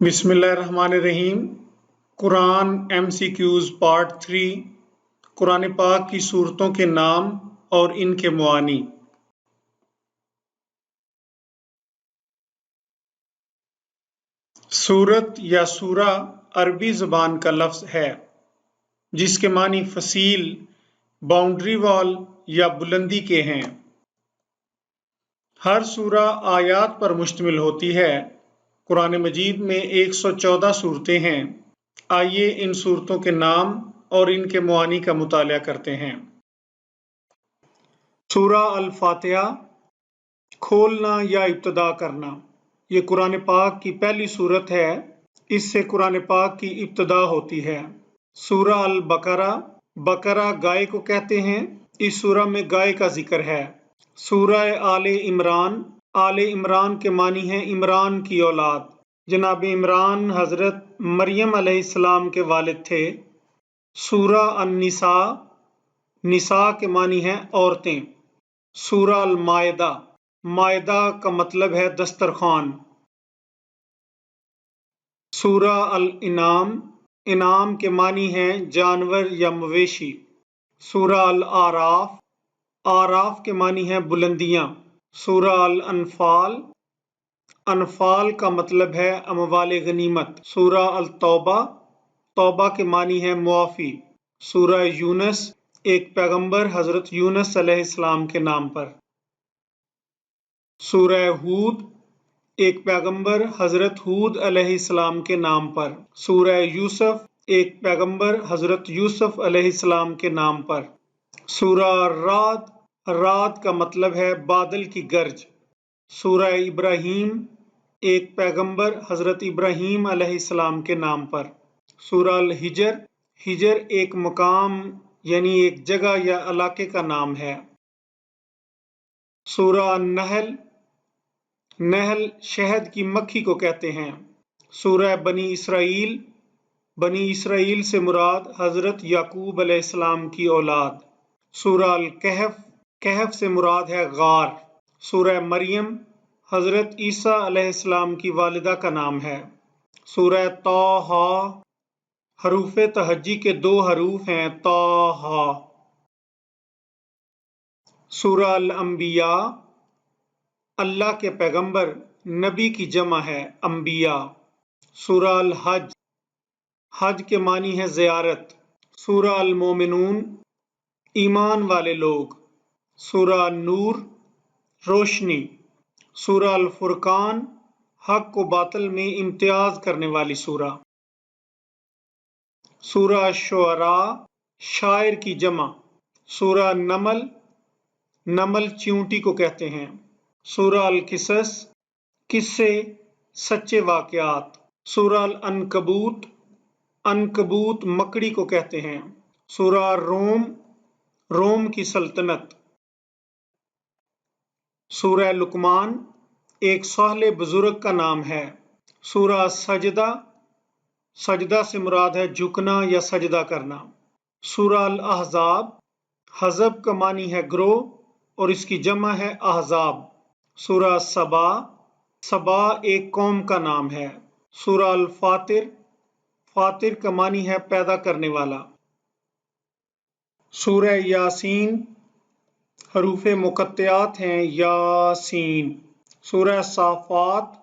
बिस्मिल्लाहिर्रहमानिर्रहीम। Quran MCQs part 3। Quran पाक की सूरतों के नाम और इनके मुआनी। सूरत या सूरा अरबी ज़बान का लफ्ज़ है जिसके मानी फसील, बाउंड्री वॉल या बुलंदी के हैं। हर सूरा आयात पर मुश्तमिल होती है। कुरान मजीद में 114 सूरतें हैं। आइए इन सूरतों के नाम और इनके मुआनी का मुताला करते हैं। सूरा अल-फातिहा, खोलना या इब्तदा करना। ये कुरान पाक की पहली सूरत है। इससे कुरान पाक की इब्तदा होती है। सूरा अल-बकरा, बकरा गाय को कहते हैं। इस सूरा में गाय का जिक्र है। सूरा आले इमरान, आले इमरान के मानी हैं इमरान की औलाद। जनाब इमरान हज़रत मरियम अलैहिस्सलाम के वालिद थे। सूरा अन-निसा, निसा के मानी हैं औरतें। सूरा अल-माइदा, माइदा का मतलब है दस्तरखान। सूरा अल-इनाम, इनाम के मानी हैं जानवर या मवेशी। सूरा अल-आराफ, आराफ के मानी हैं बुलंदियां। सूरा अल-अनफाल, अनफाल का मतलब है अमवाले गनीमत। सूरा अल-तौबा, तौबा के मानी है मुआफ़ी। सूरा यूनस, एक पैगंबर हज़रत यूनस अलैहिस्सलाम के नाम पर। सूरा हूद, एक पैगंबर हज़रत हूद अलैहिस्सलाम के नाम पर। सूरा यूसुफ, एक पैगंबर हज़रत यूसुफ अलैहिस्सलाम के नाम पर। सूरा राद, राद का मतलब है बादल की गर्ज। सूरा इब्राहीम, एक पैगंबर हज़रत इब्राहीम अलैहिस्सलाम के नाम पर। सूरा अल-हिजर, हिजर एक मकाम यानी एक जगह या इलाके का नाम है। सूरा अन-नहल, नहल शहद की मक्खी को कहते हैं। सूरा बनी इसराइल, बनी इसराइल से मुराद हज़रत याकूब अलैहिस्सलाम की औलाद। सूरा अल-कहफ, कहफ से मुराद है गार। सूरा मरियम, हज़रत ईसा अलैहिस्सलाम की वालिदा का नाम है। सूरा ताहा, हरूफ तहज्जी के 2 हरूफ हैं ताहा। सूरा अल-अंबिया, अल्लाह के पैगंबर, नबी की जमा है अंबिया। सूरा अल-हज, हज के मानी है ज़ियारत। सूरा अल-मोमिनून, ईमान वाले लोग। सूरा अन-नूर, रोशनी। सूरा अल-फुरकान, हक को बातिल में इम्तियाज करने वाली सूरा। सूरा अश-शुअरा, शायर की जमा। सूरा नमल, नमल चींटी को कहते हैं। सूरा अल-किसस, किस्से, सच्चे वाक़यात। सूरा अल-अनकबूत, अनकबूत मकड़ी को कहते हैं। सूरा रोम, रोम की सल्तनत। सूरा लुकमान, एक साले बुजुर्ग का नाम है। सूरा सजदा, सजदा से मुराद है झुकना या सजदा करना। सूरा अल-अहज़ाब, हज़ब का मानी है ग्रोह और इसकी जमा है अहज़ाब। सूरा सबा, सबा एक कौम का नाम है। सूरा अल-फातिर, फातिर का मानी है पैदा करने वाला। सूरा यासीन, हरूफ मुक़त्तआत हैं यासीन। सूरा साफ़ात,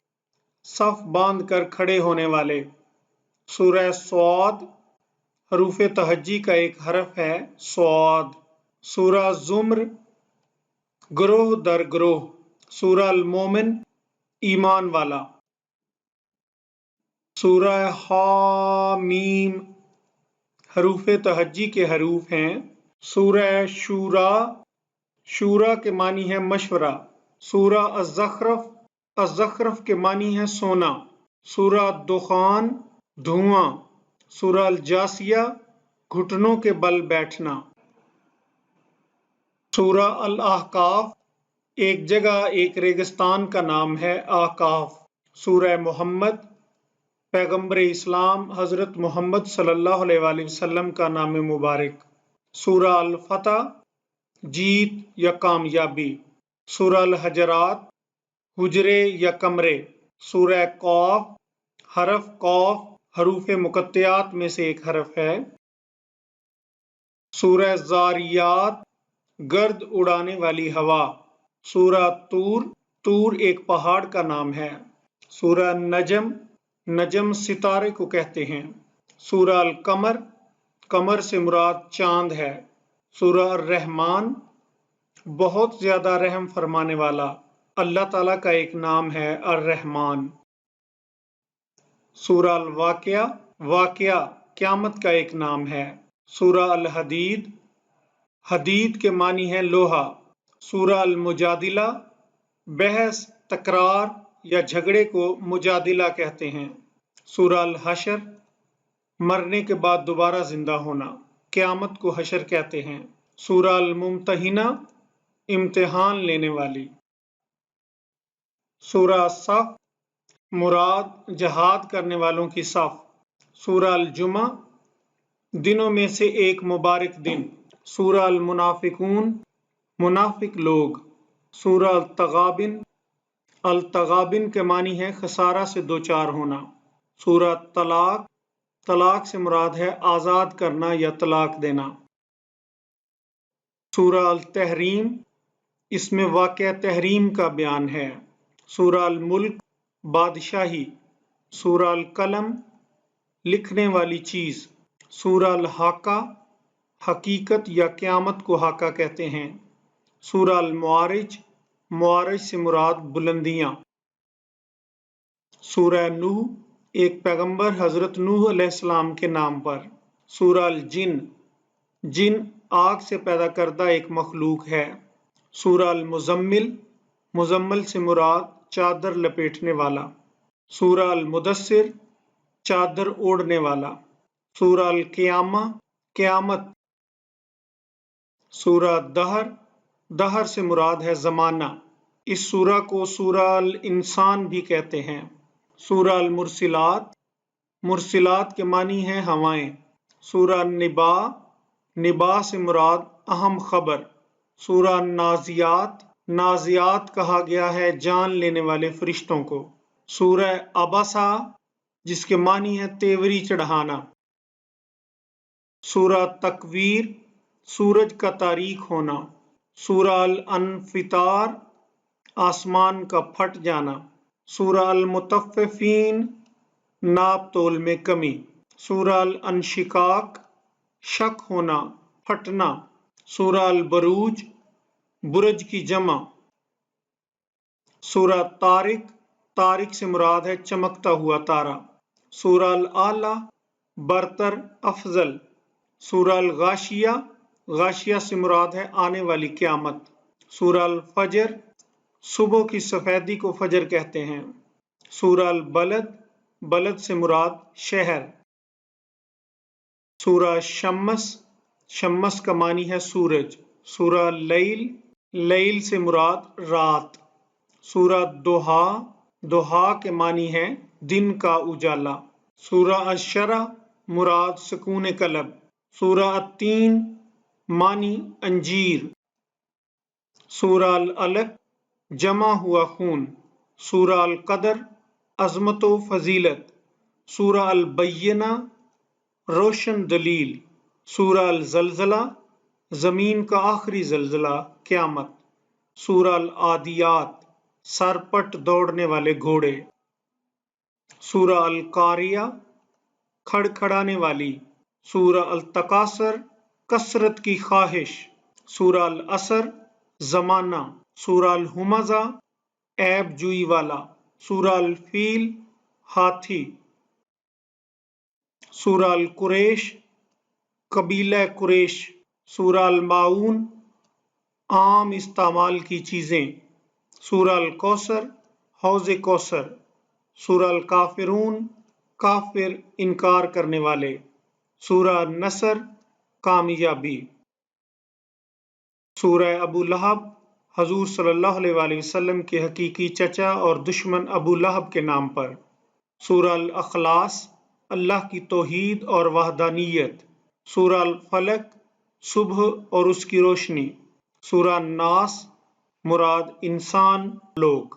सफ़ बांध कर खड़े होने वाले। सूरा स्वाद, हरूफ तहज्जी का एक हरफ है स्वाद। सूरा ज़ुम्र, ग्रोह दर ग्रोह। सूरा अल-मोमिन, ईमान वाला। सूरा हामीम, हरूफ तहज्जी के हरूफ हैं। सूरा शूरा, शूरा के मानी है मशवरा। सूरा अज़्ज़ख़्रफ़, अज़्ज़ख़्रफ़ के मानी है सोना। सूरा दुखान, धुआं। सूरा अल-जासिया, घुटनों के बल बैठना। सूरा अल-अहक़ाफ़, एक जगह एक रेगिस्तान का नाम है आकाफ। सूरा मुहम्मद, पैगंबर इस्लाम हज़रत मोहम्मद सल्लल्लाहु अलैहि वसल्लम का नाम मुबारक। सूरा अल-फ़तह, जीत या कामयाबी। सूरा अल-हजरात, हुजरे या कमरे। सूरा क़ाफ, حرف قوف حروف مقطعات میں سے ایک حرف ہے۔ سورہ زاریات گرد اڑانے والی ہوا۔ سورہ طور طور ایک پہاڑ کا نام ہے۔ سورہ نجم نجم ستارے کو کہتے ہیں۔ سورہ القمر قمر سے مراد چاند ہے۔ سورہ الرحمن بہت زیادہ رحم فرمانے والا، اللہ تعالیٰ کا ایک نام ہے الرحمن۔ سورہ الواقعہ واقعہ قیامت کا ایک نام ہے۔ سورہ الحدید حدید کے معنی ہے لوہا۔ سورہ المجادلہ بحث تکرار یا جھگڑے کو مجادلہ کہتے ہیں۔ سورہ الحشر مرنے کے بعد دوبارہ زندہ ہونا، قیامت کو حشر کہتے ہیں۔ سورہ الممتحنہ امتحان لینے والی۔ سورہ صف مراد جہاد کرنے والوں کی صف۔ سورہ الجمعہ دنوں میں سے ایک مبارک دن۔ سورہ المنافقون منافق لوگ۔ سورہ التغابن التغابن کے معنی ہے خسارہ سے دوچار ہونا۔ سورہ طلاق طلاق سے مراد ہے آزاد کرنا یا طلاق دینا۔ سورہ التحریم اس میں واقعہ تحریم کا بیان ہے۔ سورہ الملک بادشاہی۔ سورہ القلم لکھنے والی چیز۔ سورہ الحاقہ حقیقت یا قیامت کو حاقہ کہتے ہیں۔ سورہ المعارج معارج سے مراد بلندیاں۔ سورہ نوح ایک پیغمبر حضرت نوح علیہ السلام کے نام پر۔ سورہ الجن جن آگ سے پیدا کردہ ایک مخلوق ہے۔ سورہ المزمل مزمل سے مراد چادر لپیٹنے والا۔ سورہ المدثر چادر اوڑھنے والا۔ سورہ القیامہ قیامت۔ سورہ دہر دہر سے مراد ہے زمانہ۔ اس سورہ کو سورہ الانسان بھی کہتے ہیں۔ سورہ المرسلات مرسلات کے معنی ہے ہوائیں۔ سورہ النبا نبا سے مراد اہم خبر۔ سورہ النازیات نازیات کہا گیا ہے جان لینے والے فرشتوں کو۔ سورہ عبسہ جس کے معنی ہے تیوری چڑھانا۔ سورہ تکویر سورج کا تاریک ہونا۔ سورہ الانفطار آسمان کا پھٹ جانا۔ سورہ المطففین ناپ تول میں کمی۔ سورہ الانشقاق شک ہونا پھٹنا۔ سورہ البروج برج کی جمع۔ سورہ طارق طارق سے مراد ہے چمکتا ہوا تارا۔ سورہ الاعلیٰ برتر افضل۔ سورہ الغاشیہ غاشیہ سے مراد ہے آنے والی قیامت۔ سورہ الفجر صبح کی سفیدی کو فجر کہتے ہیں۔ سورہ البلد بلد سے مراد شہر۔ سورہ الشمس شمس کا معنی ہے سورج۔ سورہ اللیل لیل سے مراد رات۔ سورہ الضحیٰ ضحیٰ کے معنی ہے دن کا اجالا۔ سورہ الشرح مراد سکون قلب۔ سورہ التین معنی انجیر۔ سورہ العلق جمع ہوا خون۔ سورہ القدر عظمت و فضیلت۔ سورہ البینہ روشن دلیل۔ سورہ الزلزلہ زمین کا آخری زلزلہ قیامت۔ سورہ العادیات سرپٹ دوڑنے والے گھوڑے۔ سورہ القاریہ کھڑکھڑانے والی۔ سورہ التکاثر کثرت کی خواہش۔ سورہ العصر زمانہ۔ سورہ الہمزہ عیب جوئی والا۔ سورہ الفیل ہاتھی۔ سورہ القریش قبیلہ قریش۔ سورہ الماعون عام استعمال کی چیزیں۔ سورہ الکوثر حوض کوثر۔ سورہ الکافرون کافر انکار کرنے والے۔ سورہ النصر کامیابی۔ سورہ ابو لہب حضور صلی اللہ علیہ وآلہ وسلم کے حقیقی چچا اور دشمن ابو لہب کے نام پر۔ سورہ الاخلاص اللہ کی توحید اور وحدانیت۔ سورہ الفلق صبح اور اس کی روشنی۔ سورہ الناس مراد انسان لوگ۔